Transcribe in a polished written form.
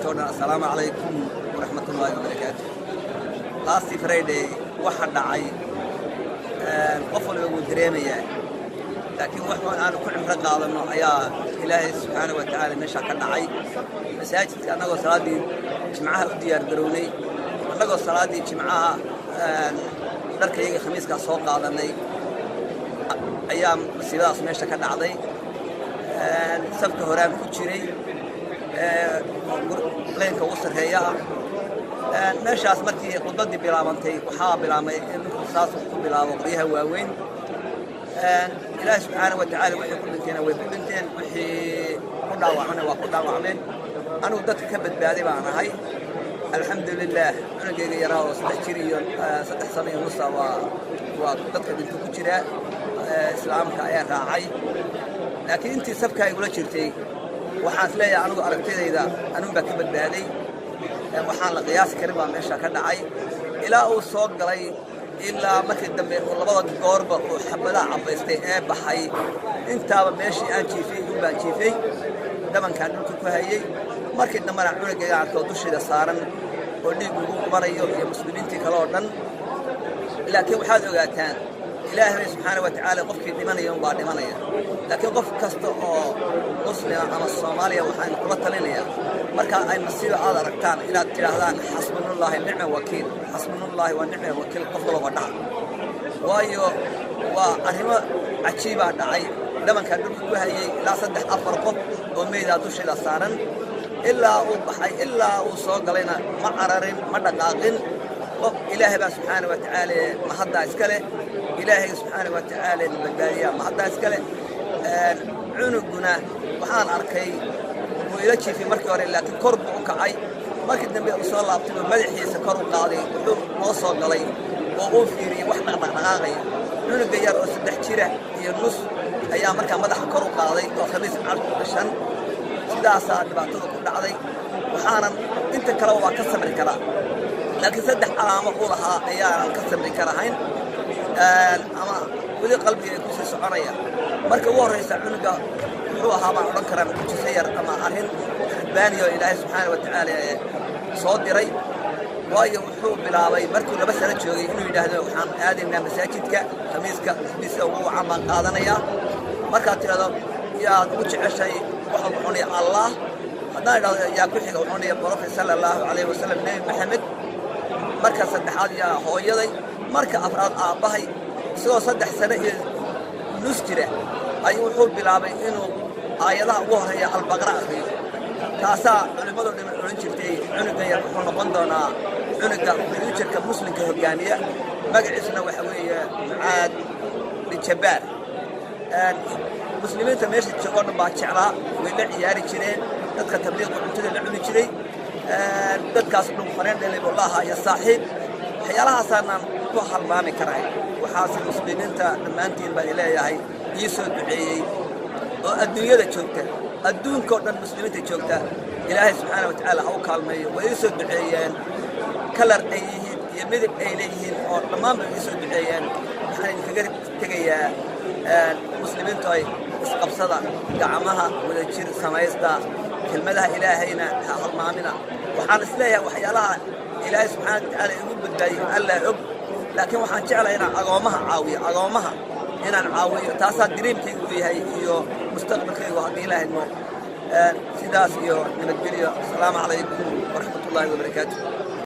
toona assalaamu calaykum waraxmatullaahi wabarakaatu. Last Friday waxa dhacay qof walba wuu dareemayaa laakiin wax aan ku cimro qaadano ayaa Ilaahay subxaanahu wa ta'aala meesha ka dhacay. Masaajidka anagoo salaadii jimcaha u diyaar garownay anagoo salaadii jimcaha dharkayga khamiiska soo qaadanay ayaa sidaas meesha ka dhacday. sabka horaan ku jiray leenka ugu sarreeya meeshaas markii khudbadii bilaabantay waxaa bilaabmay in saas ku bilaabo qoryaha waaweyn. Ilaahay subxaanahu wa ta'aala wixii ku dhinteen way ku dhinteen, wixii ku dhaawacmeen waa ku dhaawacmeen. anigu dadka ka badbaaday baan ahay alxamdulillaah. cunugayga yaraa oo 3 jir iyo 3 sano iyo nus waa dadka dhinta ku jira islaamka ayaa raacay. laakiin intii sabka ay ula jirtay waxaan isleeyahay anigu aragtidayda anigu baa ka badbaaday. waxaan la qiyaasi karin baa meesha ka dhacay ilaa uu soo galay ilaa markii dambe uu labada goorba uu xabadaha cabaystay ee baxay. intaaba meeshii aan jiifay baan jiifay dhabankaan dhulka ku hayay. markii dambena cunugayga arkoo dusheeda saaran oo dhiig ugu qubanayo iyo muslimiintii kale oo dhan. laakiin waxaad ogaataan ilaahay subxaanahu wa ta'aala qofkii dhimanaya baa dhimanaya. laakiin qof kasta oo muslima ama Soomaaliya waxaan kula talinayaa marka ay masiibo aad aragtaan inaad tiraahdaan xasbunallahi wa ni'mal wakiil, xasbunallahi wa ni'mal wakiil qof walba dhac. waayo waa arrimo cajiib ah dhacay. dhabanka dhulka ku hayay ilaa 3-4 qof oo meeyda dusheeda saaran ilaa uu baxay ilaa uu soo galayna ma cararin ma dhaqaaqin. إلهي سبحانه وتعالى ما حدا إسكاله. إلهي سبحانه وتعالى البداية ما حدا إسكاله. عنقنا وحان أركي وإلتشي في مركور لكن كرب وكعي ما كنا بيوصل الله بتبي مدحي سكر قاضي وصل علي وأوفيري وإحنا نغاغي عنق جار وسدح شيره ينص أيام مركا مدح كر قاضي وخليس عرض عشان سدا صار بعتذر كل عضي وحانا أنت كلام كسر الكلام. لكن صدق علامة قولها أيام كسر الكراهين أما ولي قلبي كوسي سعرية مركب ورئيس عنقة هو هذا عنكرا كوسير أما أهل بانيو إلهي سبحانه وتعالى صادري وايو وحوب بلاوي مركب بس أنا شوقي إنه يجهز وحام هذه من مساجدك خميسك بيسووا عما قاضنا يا مركب هذا يا وش عشي وحضني الله هذا يا كل حاجة وحضني بروفي صلى الله عليه وسلم نبي محمد. marka saddexaad yaa hooyaday marka afraad aabahay soo 3 sano iyo nus jira ayuu wuxuu bilaabay inuu aayadaha ugu horeeya al-baqara akhriyo. taasa culimadu dhiman oran jirtay cunuga yar wuxuu noqon doonaa cunuga future-ka muslimka hogaamiya. magaciisuna waxa weeye Mucaad bin Jabbaar. muslimiinta meesha joogaan baa jeclaa way la ciyaari jireen dadka tabliiq cuntada la cuni jiray. dadkaas dhul fareen dhalay wallahi ya saaxiib waxyaalahaasaan ku halmaami karay. waxaas muslimiinta dhamaantiin baa ilaahay ii soo duceeyay oo adduunyada joogta adduunka oo dhan muslimiinta joogta ilaahay subxaanahu wa ta'aala ha u kaalmeeyo. way ii soo duceeyeen kalar ay yihiin iyo midab ay leeyihiin oo dhammaan bay ii soo duceeyeen. waxaan kaga tegayaa muslimiintu ay isqabsada gacmaha wada jir samaysta kelmadaha ilaahayna ha halmaamina. waxaan isleeyahay waxyaalaha ilaahay subxaanahu wa ta'aala igu badbaadiyay alla og. laakiin waxaan jeclahay inaan agoomaha inaan caawiyo. taasaa dreamkaygu u yahay iyo mustaqbalkaygu haddii ilaahay mo sidaas iyo nabadgelyo. assalaamu calaykum waraxmatullaahi wabarakaatuh.